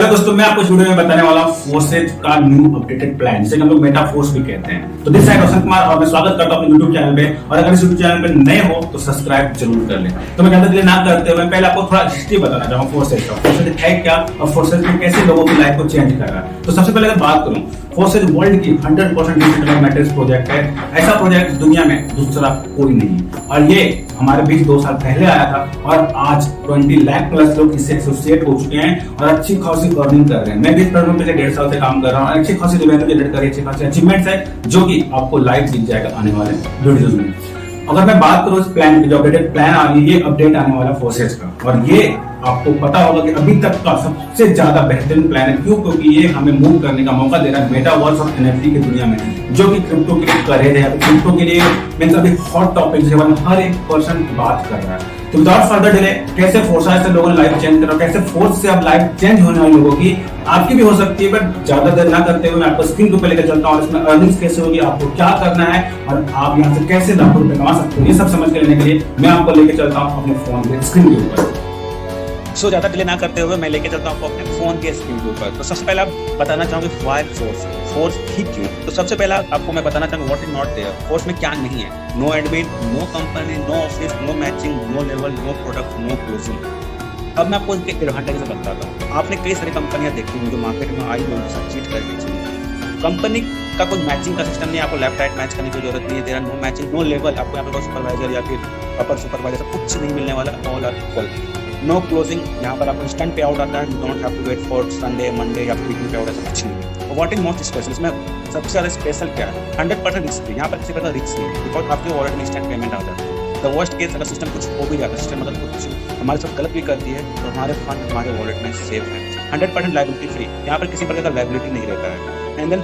Hello दोस्तों, मैं आपको इस वीडियो में बताने वाला हूँ फोर्सेज का न्यू अपडेटेड प्लान, जिसे हम लोग मेटा फोर्स भी कहते हैं। तो दिस साइड रोशन कुमार और मैं स्वागत करता हूँ अपने यूट्यूब चैनल पे। और अगर इस यूट्यूब चैनल पे नए हो तो सब्सक्राइब जरूर कर लें। तो मैं ज्यादा डिले ना करते हुए पहले आपको थोड़ा हिस्ट्री बताना चाहूंगा फोर्सेज का। फोर्सेज है क्या और फोर्सेज में कैसे लोगों की लाइफ को चेंज कर रहा है। तो सबसे पहले अगर बात करूँ, फोर्सेज वर्ल्ड की 100% डिसेंट्रलाइज्ड मैट्रिक्स प्रोजेक्ट है। ऐसा प्रोजेक्ट दुनिया में दूसरा कोई नहीं है और ये हमारे बीच 2 साल पहले आया था और आज 20 लाख प्लस लोग इससे एसोसिएट हो चुके हैं और अच्छी खासी अर्निंग कर रहे हैं। मैं भी इस प्लेटफॉर्म पे 1.5 साल से काम कर रहा हूँ। अच्छी खासी रेवेन्यू जनरेट कर रही है, अच्छी खासी अचीवमेंट्स है जो कि आपको लाइव दिख जाएगा आने वाले वीडियोस में। अगर मैं बात करूं इस प्लान की, जो अपडेटेड प्लान आ रही है, ये अपडेट आने वाला फोर्सेज का, और ये आपको पता होगा कि अभी तक का सबसे ज्यादा बेहतरीन प्लान है। क्यों? क्योंकि ये हमें मूव करने का मौका दे रहा है मेटावर्स और एनएफटी की दुनिया में, जो कि क्रिप्टो के लिए करेज है। क्रिप्टो के लिए मींस अभी हॉट टॉपिक है, हर एक पर्सन बात कर रहा है। तो विदाउट फर्दर डिले, कैसे फोर्सेज से लोगों ने लाइफ चेंज करा, कैसे फोर्स से अब लाइफ चेंज होने वाले लोगों की, आपकी भी हो सकती है। बट ज्यादा देर ना करते हुए मैं आपको स्क्रीन के ऊपर लेकर चलता हूँ और इसमें अर्निंग्स कैसे होगी, आपको क्या करना है और आप यहाँ से कैसे लाखों रुपए कमा सकते हो, ये सब समझ के लेने के लिए मैं आपको लेकर चलता हूँ अपने फोन के स्क्रीन के ऊपर। ज्यादा डिले ना करते हुए मैं लेके चलता हूँ आपको अपने फोन के स्क्रीन के ऊपर। तो सबसे पहले आप बताना चाहूंगे व्हाई फोर्स ही क्यों। तो सबसे पहला आपको मैं बताना चाहूंगा what is not there. Force में क्या नहीं है? No admin, no company, no office, no matching, no level, no product, no closing. अब मैं आपको इनके एडवांटेज बताता हूँ। आपने कई सारी कंपनियां देखी होंगी जो मार्केट में आई हुई सब चीट करके चली। कंपनी का कोई मैचिंग का सिस्टम नहीं है, आपको लेफ्ट राइट मैच करने की जरूरत नहीं है। तेरा नो मैचिंग, नो लेवल, आपको यहाँ पे सुपरवाइजर या फिर अपर सुपरवाइजर कुछ नहीं मिलने वाला, all are equal. No closing, यहाँ पर आपको इंस्टेंट पे आउट आता है, you don't have to wait for Sunday Monday या फिर वीकली पे आउट, ऐसा कुछ नहीं है। व्हाट इज मोस्ट स्पेशल, इसमें सबसे ज्यादा स्पेशल क्या है? 100% रिस्क फ्री। यहाँ पर किसी प्रकार रिस्क नहीं, बिकॉज आपके वॉलेट में इंस्टेंट पेमेंट आता है। द वर्स्ट केस, अगर सिस्टम कुछ हो भी जाता है, सिस्टम अगर कुछ हमारे साथ गलत भी करती है तो हमारे फंड हमारे वॉलेट में सेफ है। 100% लायबिलिटी फ्री, यहाँ पर किसी प्रकार का लायबिलिटी नहीं रहता है। एंड देन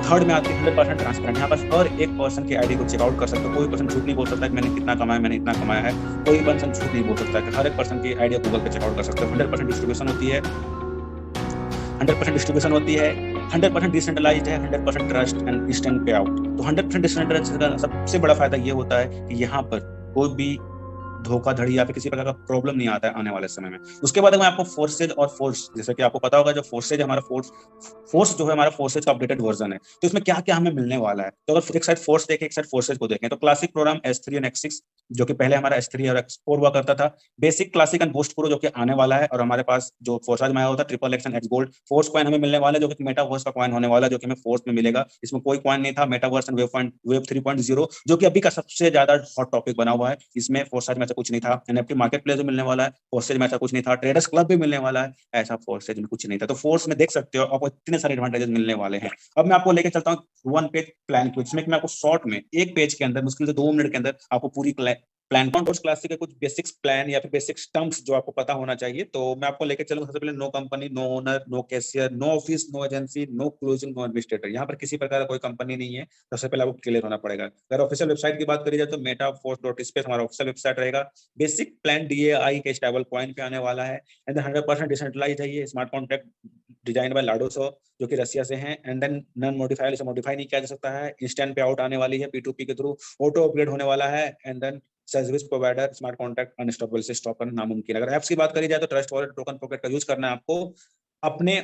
थर्ड में आती है 100% ट्रांसपेरेंट। यहाँ पर हर एक पर्सन की आईडी को चेकआउट कर सकते हो। कोई पर्सन झूठ नहीं बोल सकता है कि मैंने कितना कमाया, मैंने इतना कमाया है। कोई पर्सन झूठ नहीं बोल सकता है कि हर एक पर्सन की आईडी गूगल पे चेकआउट कर सकते हो। 100% डिस्ट्रीब्यूशन होती है, 100% डिस्ट्रीब्यूशन होती है, 100% डिसेंट्रलाइज्ड है, 100% trust and instant pay out. तो 100% डिसेंट्रलाइज्ड का सबसे बड़ा फायदा ये होता है कि यहाँ पर कोई भी धोखाधड़ी या फिर किसी प्रकार का प्रॉब्लम नहीं आता है आने वाले समय में। उसके बाद मैं आपको फोर्सेज और फोर्स, जैसे कि आपको पता होगा जो फोर्सेज हमारा फोर्स जो है हमारा फोर्सेज का अपडेटेड वर्जन है, तो इसमें क्या क्या हमें मिलने वाला है। तो अगर एक साइड फोर्स देखें, एक साइड फोर्सेज को देखें, तो क्लासिक प्रोग्राम S3 और X6, जो कि पहले हमारा S3 और X4 हुआ करता था। Basic, classic and boost pro जो कि आने वाला है, और हमारे पास जो फोर्सेज में आया होता है triple x and x gold force coin हमें मिलने वाला है, जो कि मेटावर्स का कॉइन होने वाला है, जो कि हमें फोर्स में मिलेगा। इसमें कोई कॉइन नहीं था। मेटावर्स एंड वेब 3.0 जो कि अभी का सबसे ज्यादा हॉट टॉपिक बना हुआ है, इसमें फोर्सेज में ऐसा कुछ नहीं था। एनएफटी मार्केट प्लेस भी मिलने वाला है, फोर्सेज में ऐसा कुछ नहीं था। ट्रेडर्स क्लब भी मिलने वाला है, ऐसा फोर्सेज में कुछ नहीं था। तो फोर्स में देख सकते हो आपको इतने सारे एडवांटेजेस मिलने वाले हैं। अब मैं आपको लेके चलता हूँ वन पेज प्लान को, जिसमें मैं आपको शॉर्ट में एक पेज के अंदर मुश्किल से 2 मिनट के अंदर आपको पूरी प्लान कोर्स क्लासिक के कुछ बेसिक्स प्लान या फिर बेसिक्स टर्म्स जो आपको पता होना चाहिए, तो मैं आपको लेके चलूंगा। सबसे पहले no company, no owner, no cashier, no office, no agency, no closing, no administrator. यहाँ पर किसी प्रकार का कोई कंपनी नहीं है। सबसे पहले आपको क्लियर होना पड़ेगा। अगर ऑफिशियल वेबसाइट की बात करी जाए तो metaforce.space हमारा ऑफिशियल वेबसाइट रहेगा। बेसिक प्लान DAI के स्टेबल कॉइन पे आने वाला है। एंड 100% डिसेंट्रलाइज्ड है ये स्मार्ट कॉन्ट्रैक्ट डिजाइन बाय लाडोसो, जो कि रसिया से हैं। एंड देन नॉन मॉडिफाइड, इसे मॉडिफाई नहीं किया जा सकता है। इंस्टेंट पे आउट आने वाली है P2P के थ्रू, ऑटो अपग्रेड होने वाला है। And then service provider smart contract unstoppable से स्टॉप करना नामुमकिन। अगर ऐप्स की बात करी जाए तो ट्रस्ट वॉलेट, टोकन पॉकेट का यूज करना है आपको अपने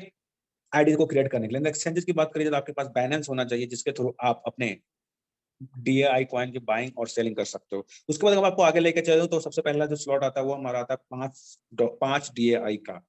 आईडी को क्रिएट करने के लिए। एक्सचेंजेस की बात करी जाए तो आपके पास बाइनेंस होना चाहिए, जिसके थ्रू आप अपने DAI कॉइन की बाइंग और सेलिंग कर सकते हो। उसके बाद अगर आपको आगे लेके चलो तो सबसे पहला जो स्लॉट आता है वो हमारा आता है 5 DAI का।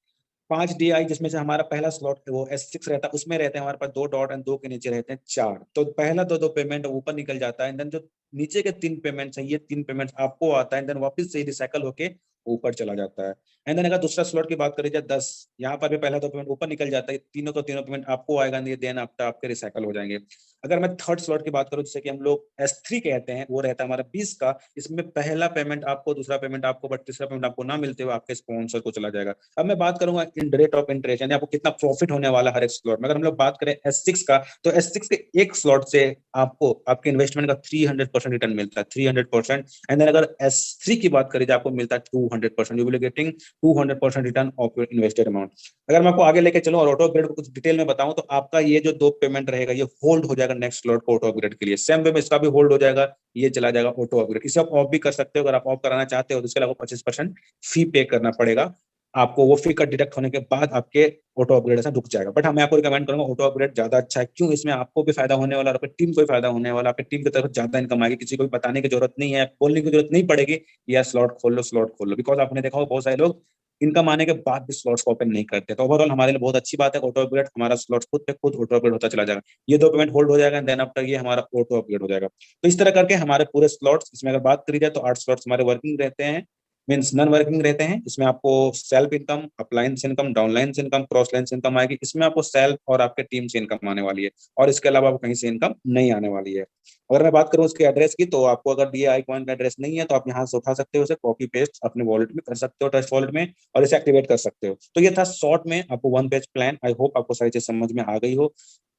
5 DAI, जिसमें से हमारा पहला स्लॉट वो S6 रहता है, उसमें रहते हैं हमारे पास 2 डॉट एंड 2 के नीचे रहते हैं 4। तो पहला दो पेमेंट ऊपर निकल जाता है। देन जो नीचे के 3 पेमेंट्स है, ये 3 पेमेंट्स आपको आता है। देन वापस से रिसाइकल होके ऊपर चला जाता है। एंड देन अगर दूसरा स्लॉट की बात करी जाए 10, यहाँ पर भी पहला 2 पेमेंट ऊपर निकल जाता है। तीनों पेमेंट आपको आएगा, देन आपके रिसाइकल हो जाएंगे। अगर मैं थर्ड स्लॉट की बात करूं, जिसे कि हम लोग S3 कहते हैं, वो रहता है हमारा 20 का। इसमें पहला पेमेंट आपको, दूसरा पेमेंट आपको, बट तीसरा पेमेंट आपको ना मिलते हुए आपके स्पॉन्सर को चला जाएगा। अब मैं बात करूंगा इन रेट ऑफ इंटरेस्ट, यानी आपको कितना प्रॉफिट होने वाला हर एक स्लॉट में। अगर हम लोग बात करें S6 का, तो S6 के एक स्लॉट से आपको आपके इन्वेस्टमेंट का 300% रिटर्न मिलता है, 300%। एंड देन अगर S3 की बात करें तो आपको मिलता है 200%। You will getting 200% return of your invested amount. अगर मैं आपको आगे लेके चलूं और ऑटो अपग्रेड को कुछ डिटेल में बताऊं, तो आपका ये जो 2 पेमेंट रहेगा ये होल्ड हो जाएगा नेक्स्ट स्लॉट को ऑटो अपग्रेड के लिए। सेम वे में इसका भी होल्ड हो जाएगा, ये चला जाएगा ऑटो अपग्रेड। इसे आप ऑफ भी कर सकते हो। अगर आप ऑफ कराना चाहते हो तो इसके लिए आपको 25% फी पे करना पड़ेगा आपको वो फी का डिडक्ट होने के बाद आपके ऑटो अपग्रेडेशन रुक जाएगा। बट हाँ, मैं आपको रिकमेंड करूंगा ऑटो अपग्रेड ज्यादा अच्छा है। क्यों? इसमें आपको भी फायदा होने वाला और आपकी टीम को भी फायदा होने वाला, आपकी टीम की तरफ ज्यादा इनकम आएगी, किसी को भी बताने की जरूरत नहीं है, बोलने की जरूरत नहीं पड़ेगी या स्लॉट खोल लो स्लॉट खोल लो। बिकॉज आपने देखा हो बहुत सारे लोग इनकम आने के बाद भी स्लॉट्स को ओपन नहीं करते। तो ओवरऑल हमारे लिए बहुत अच्छी बात है ऑटो अपग्रेड, हमारा स्लॉट खुद पे खुद ऑटो अपग्रेड होता चला जाएगा। ये 2 पेमेंट होल्ड हो जाएगा, देन आफ्टर ये हमारा ऑटो अपग्रेड हो जाएगा। तो इस तरह करके हमारे पूरे स्लॉट्स, इसमें अगर बात करी जाए तो 8 स्लॉट्स हमारे वर्किंग रहते हैं, मीन्स नॉन वर्किंग रहते हैं। इसमें आपको सेल्फ इनकम, अपलाइन से इनकम, डाउनलाइन से इनकम, क्रॉस लाइन से इनकम आएगी। इसमें आपको सेल्फ और आपके टीम से इनकम आने वाली है, और इसके अलावा आपको कहीं से इनकम नहीं आने वाली है। अगर मैं बात करूं उसके एड्रेस की, तो आपको अगर DAI कॉइन का एड्रेस नहीं है तो आप यहाँ से उठा सकते हो, उसे कॉपी पेस्ट अपने वॉलेट में कर सकते हो, ट्रस्ट वॉलेट में, और इसे एक्टिवेट कर सकते हो। तो ये था शॉर्ट में आपको 1 पेज प्लान। आई होप आपको सारी चीज समझ में आ गई हो।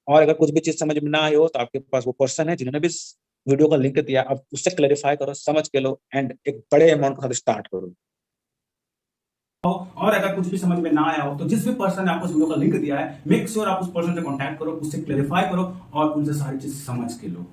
और अगर कुछ भी चीज समझ में ना आई हो तो आपके पास वो पर्सन है जिन्होंने भी वीडियो का लिंक दिया, अब उससे क्लेरिफाई करो, समझ के लो, एंड एक बड़े अमाउंट के साथ स्टार्ट करो। और अगर कुछ भी समझ में ना आया हो तो जिस भी पर्सन ने आपको इस वीडियो का लिंक दिया है, मेक श्योर आप उस पर्सन से कांटेक्ट करो, उससे क्लेरिफाई करो और उनसे सारी चीज समझ के लो।